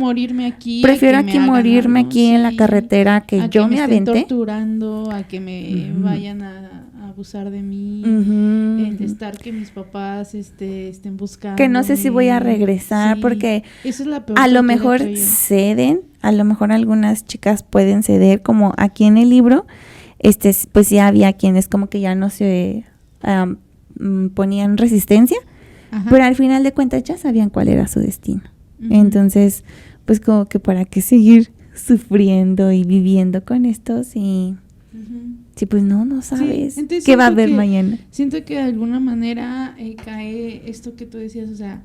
prefiero morirme aquí en la carretera que yo me aventé. Estén torturando, a que me vayan a abusar de mí, el estar que mis papás estén buscando. Que no sé si voy a regresar, porque esa es la peor, a lo mejor ceden, a lo mejor algunas chicas pueden ceder, como aquí en el libro, pues ya había quienes como que ya no se ponían resistencia, pero al final de cuentas ya sabían cuál era su destino. Entonces, pues como que para qué seguir sufriendo y viviendo con esto si pues no sabes qué va a haber mañana. Siento que de alguna manera cae esto que tú decías, o sea,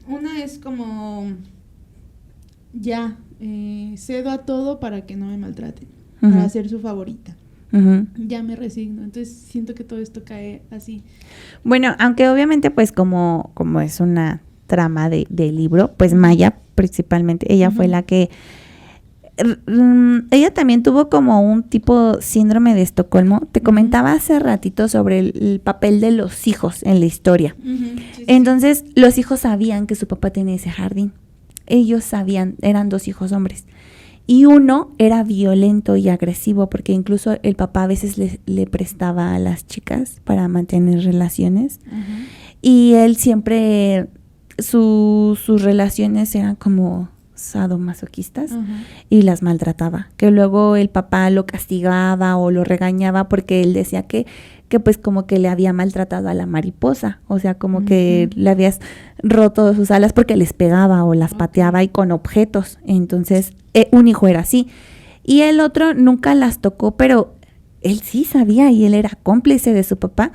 una es como ya cedo a todo para que no me maltraten, para ser su favorita. Ya me resigno, entonces siento que todo esto cae así. Bueno, aunque obviamente pues como es una trama de libro, pues Maya principalmente, ella fue la que ella también tuvo como un tipo síndrome de Estocolmo. Te comentaba hace ratito sobre el papel de los hijos en la historia. Entonces los hijos sabían que su papá tenía ese jardín, ellos sabían, eran 2 hijos hombres. Y uno era violento y agresivo, porque incluso el papá a veces le prestaba a las chicas para mantener relaciones. Y él siempre, sus relaciones eran como sadomasoquistas y las maltrataba. Que luego el papá lo castigaba o lo regañaba porque él decía que pues como que le había maltratado a la mariposa. O sea, como que le habías roto sus alas porque les pegaba o las pateaba y con objetos. Entonces, un hijo era así. Y el otro nunca las tocó, pero él sí sabía y él era cómplice de su papá.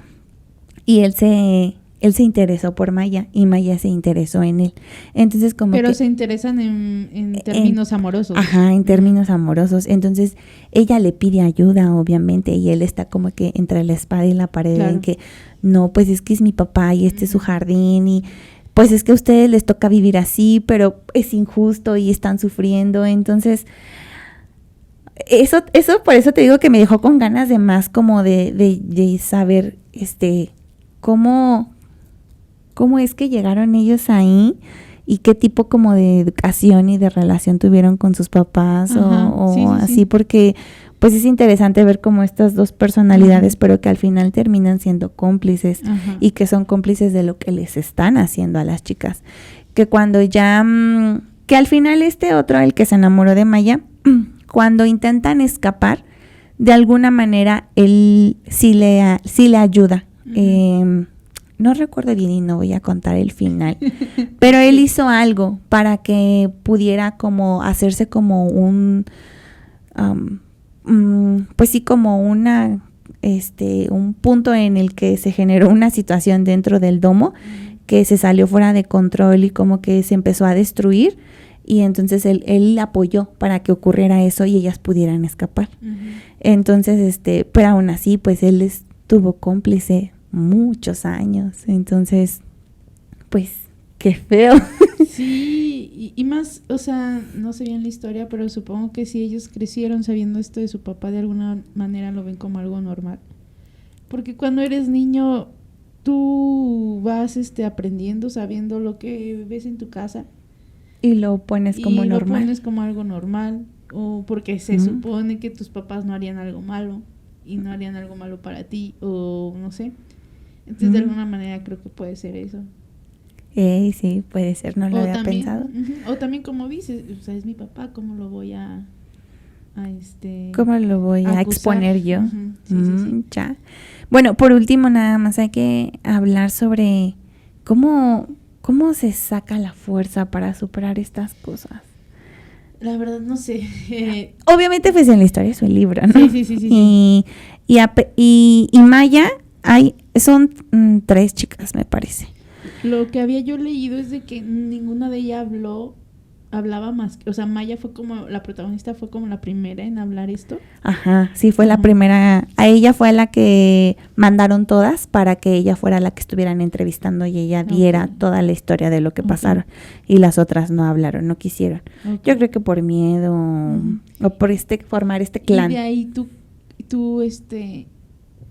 Y él se él se interesó por Maya y Maya se interesó en él. Entonces como Pero que se interesan en términos amorosos. Ajá, en términos amorosos. Entonces ella le pide ayuda, obviamente, y él está como que entre la espada y la pared, Claro. en que no, pues es que es mi papá y este es su jardín y pues es que a ustedes les toca vivir así, pero es injusto y están sufriendo. Entonces eso por eso te digo que me dejó con ganas de más, como de saber cómo es que llegaron ellos ahí y qué tipo como de educación y de relación tuvieron con sus papás. Ajá, o sí, sí, así, sí. porque pues es interesante ver como estas dos personalidades, pero que al final terminan siendo cómplices Ajá. y que son cómplices de lo que les están haciendo a las chicas. Que cuando ya, que al final otro, el que se enamoró de Maya, cuando intentan escapar, de alguna manera él sí le ayuda. No recuerdo bien y no voy a contar el final, pero él hizo algo para que pudiera como hacerse como un, pues sí, como un punto en el que se generó una situación dentro del domo que se salió fuera de control y como que se empezó a destruir, y entonces él apoyó para que ocurriera eso y ellas pudieran escapar. Entonces, pero aún así, pues él estuvo cómplice muchos años. Entonces, pues, qué feo. Sí, y más, o sea, no sé bien la historia, pero supongo que si ellos crecieron sabiendo esto de su papá, de alguna manera lo ven como algo normal. Porque cuando eres niño, tú vas aprendiendo, sabiendo lo que ves en tu casa. Y lo pones como y normal. lo pones como algo normal, o porque se supone que tus papás no harían algo malo, y no harían algo malo para ti, o no sé. Entonces, de alguna manera creo que puede ser eso. Sí, puede ser, no lo había también, pensado. O también, como dices, o sea, es mi papá, ¿cómo lo voy a ¿Cómo lo voy a acusar? exponer yo? Sí, sí. Ya. Bueno, por último, nada más hay que hablar sobre cómo se saca la fuerza para superar estas cosas. La verdad, no sé. Obviamente, pues en la historia es un libro, ¿no? Sí. Y Maya, son 3 chicas, me parece. Lo que había yo leído es de que ninguna de ellas hablaba más, o sea, Maya fue como, la protagonista fue como la primera en hablar esto. Ajá, sí, fue la primera. A ella fue a la que mandaron todas para que ella fuera la que estuvieran entrevistando y ella diera toda la historia de lo que pasaron. Y las otras no hablaron, no quisieron. Yo creo que por miedo o por formar este clan. Y de ahí tú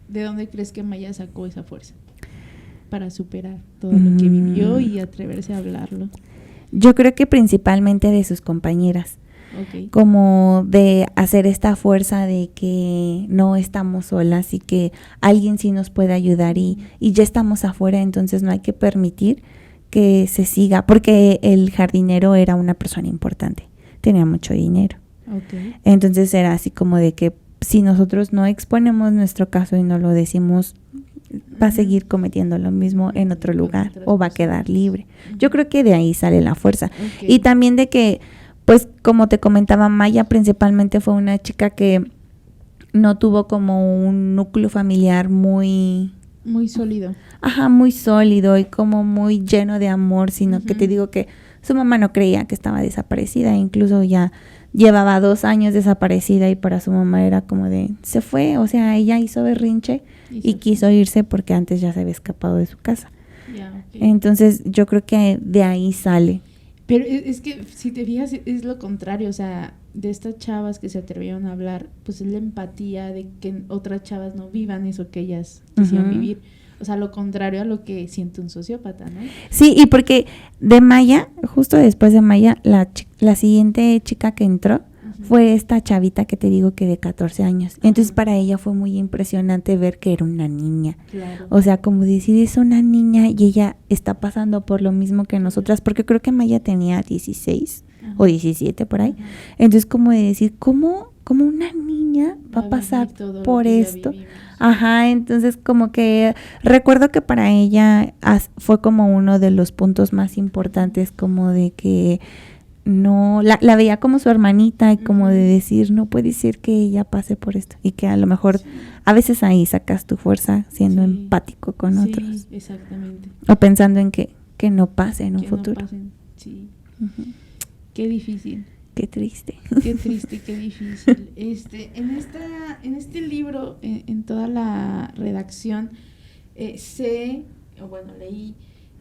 ¿de dónde crees que Maya sacó esa fuerza para superar todo lo que vivió y atreverse a hablarlo? Yo creo que principalmente de sus compañeras. Okay. Como de hacer esta fuerza de que no estamos solas y que alguien sí nos puede ayudar y ya estamos afuera, entonces no hay que permitir que se siga, porque el jardinero era una persona importante, tenía mucho dinero. Okay. Entonces era así como de que si nosotros no exponemos nuestro caso y no lo decimos, va a seguir cometiendo lo mismo en otro lugar o va a quedar libre. Yo creo que de ahí sale la fuerza. Okay. Y también de que, pues como te comentaba, Maya principalmente fue una chica que no tuvo como un núcleo familiar muy sólido. Ajá, muy sólido y como muy lleno de amor, sino que te digo que su mamá no creía que estaba desaparecida, incluso ya llevaba 2 años desaparecida y para su mamá era como de, se fue, o sea, ella hizo berrinche y quiso irse porque antes ya se había escapado de su casa. Okay. Entonces yo creo que de ahí sale. Pero es que si te fijas es lo contrario, o sea, de estas chavas que se atrevieron a hablar, pues es la empatía de que otras chavas no vivan eso que ellas quisieron vivir. O sea, lo contrario a lo que siente un sociópata, ¿no? Sí, y porque de Maya, justo después de Maya, la siguiente chica que entró fue esta chavita que te digo que de 14 años. Entonces para ella fue muy impresionante ver que era una niña. Claro. O sea, como decir, es una niña y ella está pasando por lo mismo que nosotras, porque creo que Maya tenía 16 o 17 por ahí. Entonces como de decir, ¿cómo una niña va a pasar por esto? Ajá, entonces como que recuerdo que para ella fue como uno de los puntos más importantes, como de que no, la veía como su hermanita y como de decir, no puede ser que ella pase por esto. Y que a lo mejor a veces ahí sacas tu fuerza siendo empático con otros. Sí, exactamente. O pensando en que no pase en un Que futuro. no pasen, sí. Qué difícil. Qué triste. Qué triste, qué difícil. En este libro, en toda la redacción, leí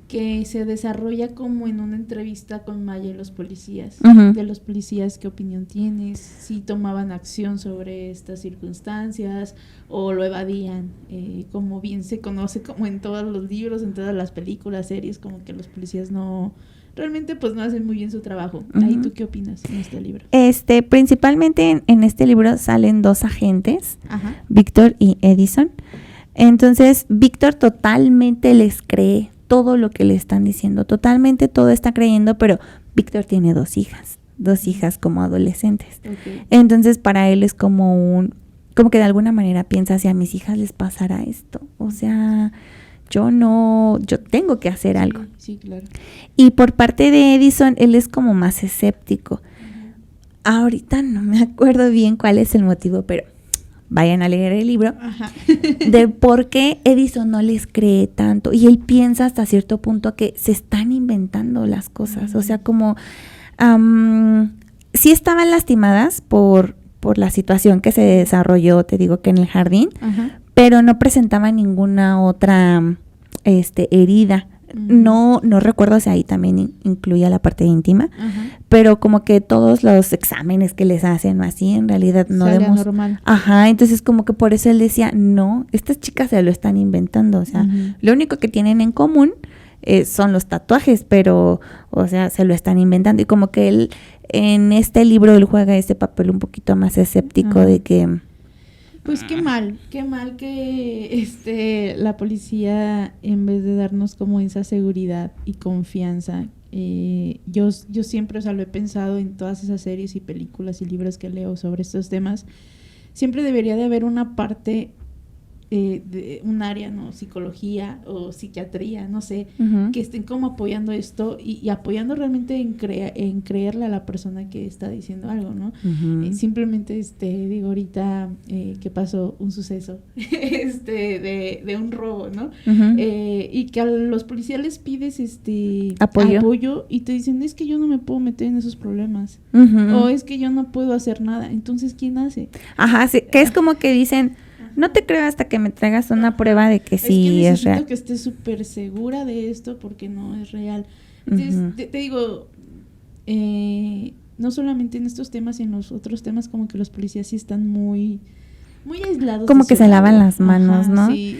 que se desarrolla como en una entrevista con Maya y los policías. De los policías, ¿qué opinión tienes? Si tomaban acción sobre estas circunstancias o lo evadían. Como bien se conoce como en todos los libros, en todas las películas, series, como que los policías realmente pues no hacen muy bien su trabajo. Ahí, ¿tú qué opinas en este libro? Principalmente en este libro salen 2 agentes, Víctor y Edison. Entonces, Víctor totalmente les cree todo lo que le están diciendo, totalmente todo está creyendo, pero Víctor tiene 2 hijas como adolescentes. Okay. Entonces, para él es como que de alguna manera piensa, si a mis hijas les pasara esto, o sea, yo tengo que hacer algo. Sí, claro. Y por parte de Edison, él es como más escéptico. Ahorita no me acuerdo bien cuál es el motivo, pero vayan a leer el libro de por qué Edison no les cree tanto. Y él piensa hasta cierto punto que se están inventando las cosas. O sea, como sí estaban lastimadas por la situación que se desarrolló, te digo que en el jardín, pero no presentaban ninguna otra herida. No recuerdo si ahí también incluía la parte íntima, pero como que todos los exámenes que les hacen así, en realidad no normal. Entonces como que por eso él decía, no, estas chicas se lo están inventando, o sea, lo único que tienen en común son los tatuajes, pero, o sea, se lo están inventando. Y como que él, en este libro, él juega ese papel un poquito más escéptico de que... Pues qué mal que la policía, en vez de darnos como esa seguridad y confianza, yo siempre, o sea, lo he pensado en todas esas series y películas y libros que leo sobre estos temas, siempre debería de haber una parte de un área, ¿no? Psicología o psiquiatría, no sé, que estén como apoyando esto y apoyando realmente en creerle a la persona que está diciendo algo, ¿no? Simplemente, digo, ahorita que pasó un suceso de un robo, ¿no? Y que a los policías les pides apoyo y te dicen, es que yo no me puedo meter en esos problemas, o es que yo no puedo hacer nada. Entonces, ¿quién hace? Sí, que es como que dicen, no te creo hasta que me traigas una prueba de que sí es real. Necesito que estés súper segura de esto porque no es real. Entonces, te digo, no solamente en estos temas y en los otros temas, como que los policías sí están muy aislados. Como que se lavan las manos, ¿no? Sí,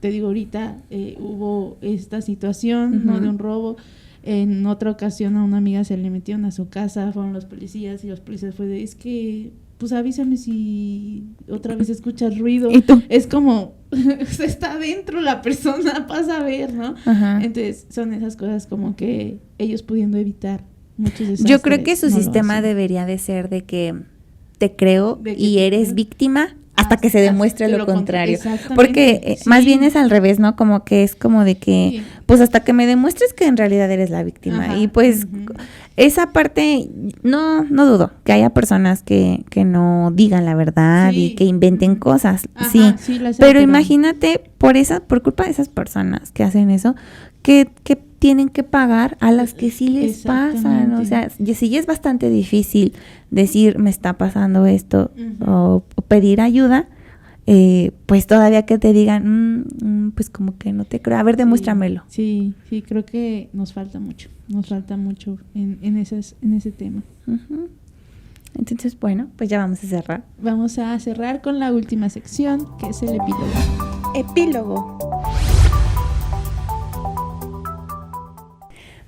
te digo, ahorita hubo esta situación, ¿no? De un robo. En otra ocasión a una amiga se le metieron a su casa, fueron los policías y los policías es que... pues avísame si otra vez escuchas ruido. Es como, está adentro la persona, pasa a ver, ¿no? Entonces, son esas cosas como que ellos pudiendo evitar muchos desastres. Yo creo que su sistema debería de ser de que te creo y eres víctima hasta que se demuestre lo contrario. Porque más bien es al revés, ¿no? Como que es como de que, pues hasta que me demuestres que en realidad eres la víctima. Y pues esa parte, no dudo que haya personas que no digan la verdad y que inventen cosas. Pero imagínate, por culpa de esas personas que hacen eso, que tienen que pagar a las que sí les pasan. O sea, sí es bastante difícil decir, me está pasando esto, o pedir ayuda, pues todavía que te digan, pues como que no te creo, a ver, demuéstramelo. Sí, creo que nos falta mucho en ese tema. Entonces, bueno, pues ya vamos a cerrar. Vamos a cerrar con la última sección, que es el epílogo. Epílogo.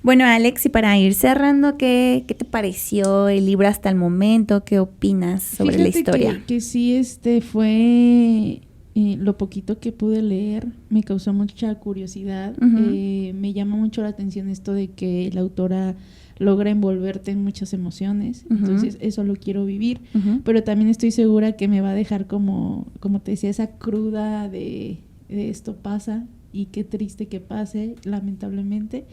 Bueno, Alex, y para ir cerrando, ¿qué te pareció el libro hasta el momento? ¿Qué opinas sobre la historia? Que sí, fue lo poquito que pude leer, me causó mucha curiosidad. Me llama mucho la atención esto de que la autora logra envolverte en muchas emociones. Entonces, eso lo quiero vivir. Pero también estoy segura que me va a dejar como te decía, esa cruda de esto pasa y qué triste que pase, lamentablemente.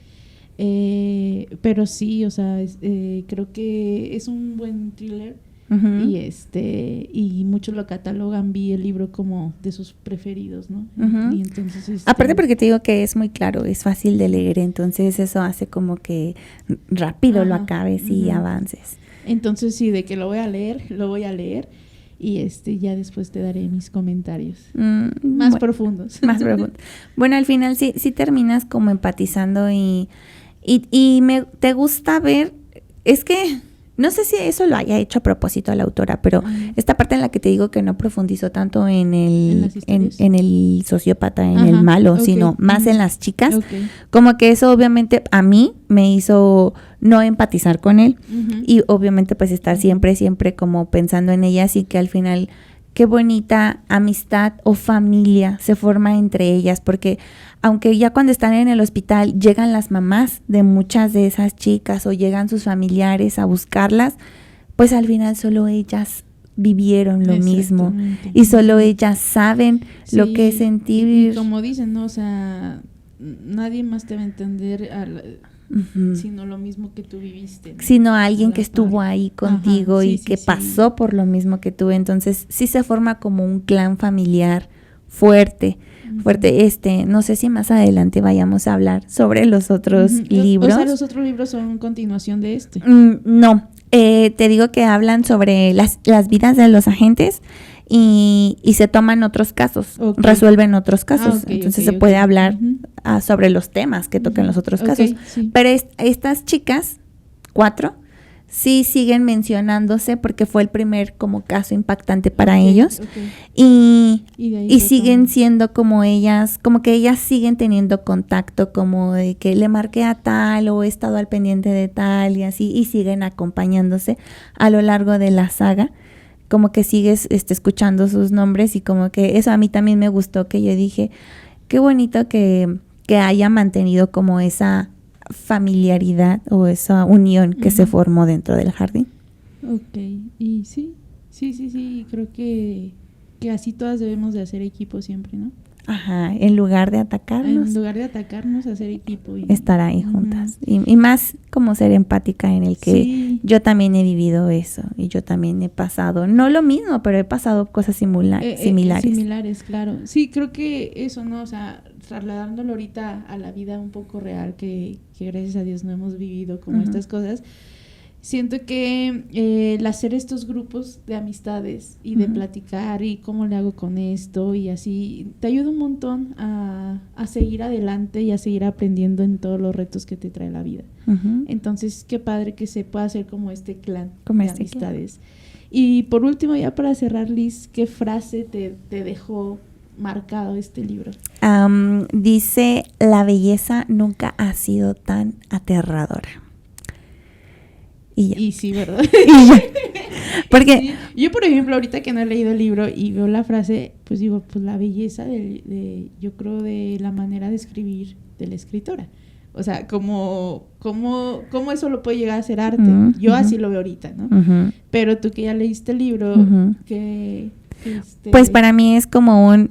Pero sí, o sea, creo que es un buen thriller. Uh-huh. Y muchos lo catalogan, vi el libro como de sus preferidos, ¿no? Uh-huh. Y entonces aparte porque te digo que es muy claro, es fácil de leer, entonces eso hace como que rápido lo acabes y avances. Entonces sí, de que lo voy a leer y ya después te daré mis comentarios más profundos. Más profundos. Bueno, al final sí terminas como empatizando y te gusta ver, es que no sé si eso lo haya hecho a propósito la autora, pero esta parte en la que te digo que no profundizó tanto en el sociópata, en el malo, sino más en las chicas, como que eso obviamente a mí me hizo no empatizar con él y obviamente pues estar siempre como pensando en ellas y que al final qué bonita amistad o familia se forma entre ellas, porque aunque ya cuando están en el hospital llegan las mamás de muchas de esas chicas o llegan sus familiares a buscarlas, pues al final solo ellas vivieron lo mismo y solo ellas saben lo que es sentir. Y como dicen, ¿no? O sea, nadie más te va a entender sino lo mismo que tú viviste, ¿no? Sino alguien que estuvo ahí contigo y que pasó por lo mismo que tú. Entonces sí se forma como un clan familiar fuerte. No sé si más adelante vayamos a hablar sobre los otros libros. O sea, los otros libros son continuación de este. No, te digo que hablan sobre las vidas de los agentes y se toman otros casos, resuelven otros casos. Entonces se puede hablar sobre los temas que tocan los otros casos. Sí. Pero estas chicas, 4, sí siguen mencionándose porque fue el primer como caso impactante para ellos. Y siguen siendo como ellas, como que ellas siguen teniendo contacto, como de que le marqué a tal o he estado al pendiente de tal y así, y siguen acompañándose a lo largo de la saga. Como que sigues escuchando sus nombres y como que eso a mí también me gustó, que yo dije, qué bonito que haya mantenido como esa familiaridad o esa unión que se formó dentro del jardín. Ok, y sí, creo que así todas debemos de hacer equipo siempre, ¿no? Ajá, en lugar de atacarnos. En lugar de atacarnos, hacer equipo. Y estar ahí juntas. Y más como ser empática en el que yo también he vivido eso y yo también he pasado, no lo mismo, pero he pasado cosas similares. Similares, claro. Sí, creo que eso, ¿no? O sea, trasladándolo ahorita a la vida un poco real que gracias a Dios no hemos vivido como estas cosas. Siento que el hacer estos grupos de amistades y de platicar y cómo le hago con esto y así, te ayuda un montón a seguir adelante y a seguir aprendiendo en todos los retos que te trae la vida. Entonces, qué padre que se pueda hacer como este clan de amistades. Y por último, ya para cerrar, Liz, ¿qué frase te dejó marcado este libro? Dice, la belleza nunca ha sido tan aterradora. Y sí, ¿verdad? Porque sí. Yo, por ejemplo, ahorita que no he leído el libro y veo la frase, pues digo, pues la belleza yo creo de la manera de escribir de la escritora. O sea, ¿cómo eso lo puede llegar a ser arte? Yo así lo veo ahorita, ¿no? Pero tú que ya leíste el libro, pues para mí es como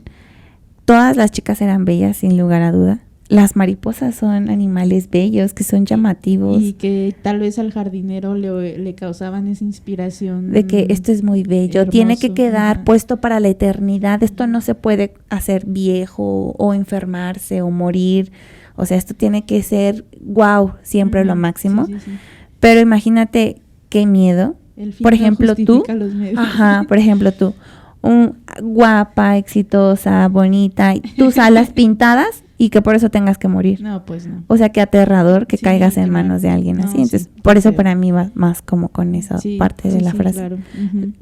todas las chicas eran bellas, sin lugar a duda. Las mariposas son animales bellos, que son llamativos. Y que tal vez al jardinero le causaban esa inspiración. De que esto es muy bello, hermoso, tiene que quedar puesto para la eternidad. Esto no se puede hacer viejo o enfermarse o morir. O sea, esto tiene que ser, siempre lo máximo. Sí. Pero imagínate qué miedo. Por ejemplo, tú. Por ejemplo, tú. Guapa, exitosa, bonita, tus alas pintadas y que por eso tengas que morir. No, pues no. O sea, qué aterrador que caigas en manos de alguien así. Entonces, por eso para mí va más como con esa parte de la frase. Claro.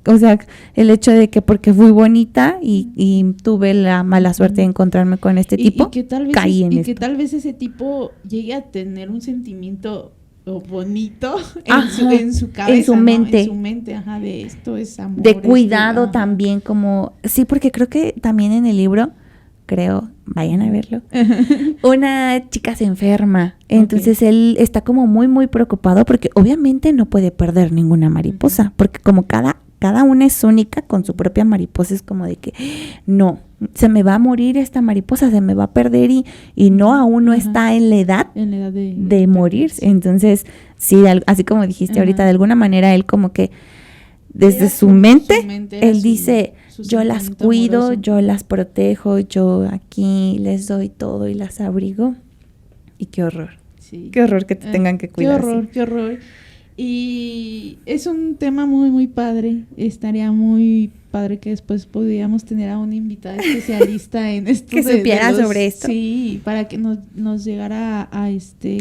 O sea, el hecho de que porque fui bonita y tuve la mala suerte de encontrarme con este tipo, que tal vez caí en esto. Y que tal vez ese tipo llegue a tener un sentimiento bonito en su cabeza, en su mente. En su mente, de esto es amor. De cuidado también, como, sí, porque creo que también en el libro, vayan a verlo, una chica se enferma, entonces él está como muy, muy preocupado porque obviamente no puede perder ninguna mariposa, porque como cada una es única con su propia mariposa, es como de que no se me va a morir esta mariposa, se me va a perder y no, aún no está en la edad de morirse. Entonces, sí, así como dijiste ahorita, de alguna manera él como que desde su mente él dice, yo las cuido, amoroso. Yo las protejo, yo aquí les doy todo y las abrigo. Y qué horror. Sí. Qué horror que te tengan que cuidar. Qué horror, así. Qué horror. Y es un tema muy, muy padre. Estaría muy padre que después podríamos tener a una invitada especialista en esto. Que supiera sobre esto. Sí, para que nos llegara a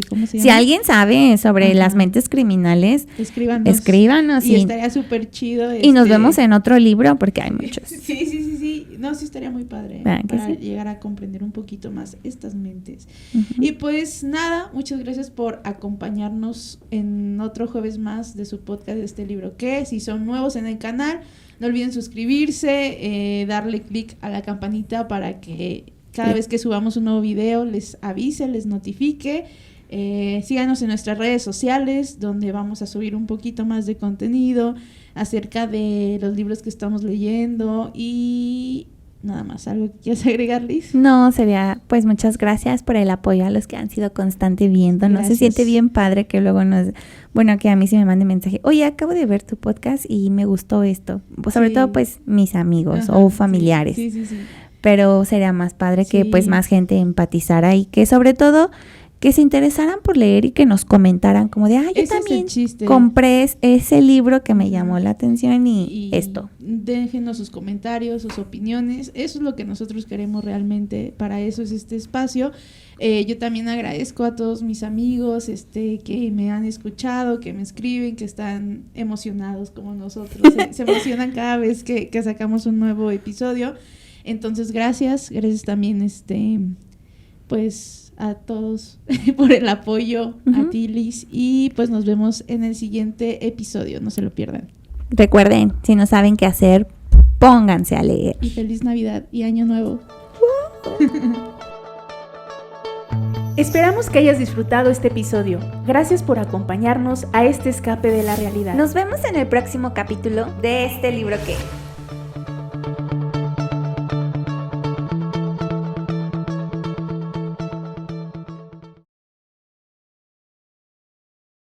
¿cómo se llama? Si alguien sabe sobre las mentes criminales, escríbanos. Y estaría súper chido. Y nos vemos en otro libro porque hay muchos. Sí. No, sí estaría muy padre para llegar a comprender un poquito más estas mentes. Uh-huh. Y pues nada, muchas gracias por acompañarnos en otro jueves más de su podcast de Este Libro ¿Qué? Si son nuevos en el canal, no olviden suscribirse, darle click a la campanita para que cada vez que subamos un nuevo video les avise, les notifique. Síganos en nuestras redes sociales, donde vamos a subir un poquito más de contenido acerca de los libros que estamos leyendo. Y nada más, ¿algo que quieras agregar, Liz? No, sería, pues muchas gracias por el apoyo a los que han sido constante viendo. No se siente bien padre que luego que a mí sí me mande mensaje, oye, acabo de ver tu podcast y me gustó esto. Pues sobre todo, pues, mis amigos o familiares. Sí. Pero sería más padre que, pues, más gente empatizara y que, sobre todo, que se interesaran por leer y que nos comentaran como de, yo también compré ese libro que me llamó la atención y esto. Déjenos sus comentarios, sus opiniones, eso es lo que nosotros queremos realmente, para eso es este espacio. Yo también agradezco a todos mis amigos que me han escuchado, que me escriben, que están emocionados como nosotros, se emocionan cada vez que sacamos un nuevo episodio. Entonces, gracias también pues a todos por el apoyo, a ti, Liz, y pues nos vemos en el siguiente episodio, no se lo pierdan. Recuerden, si no saben qué hacer, pónganse a leer. Y feliz Navidad y Año Nuevo. Esperamos que hayas disfrutado este episodio. Gracias por acompañarnos a este escape de la realidad. Nos vemos en el próximo capítulo de Este Libro ¿Qué?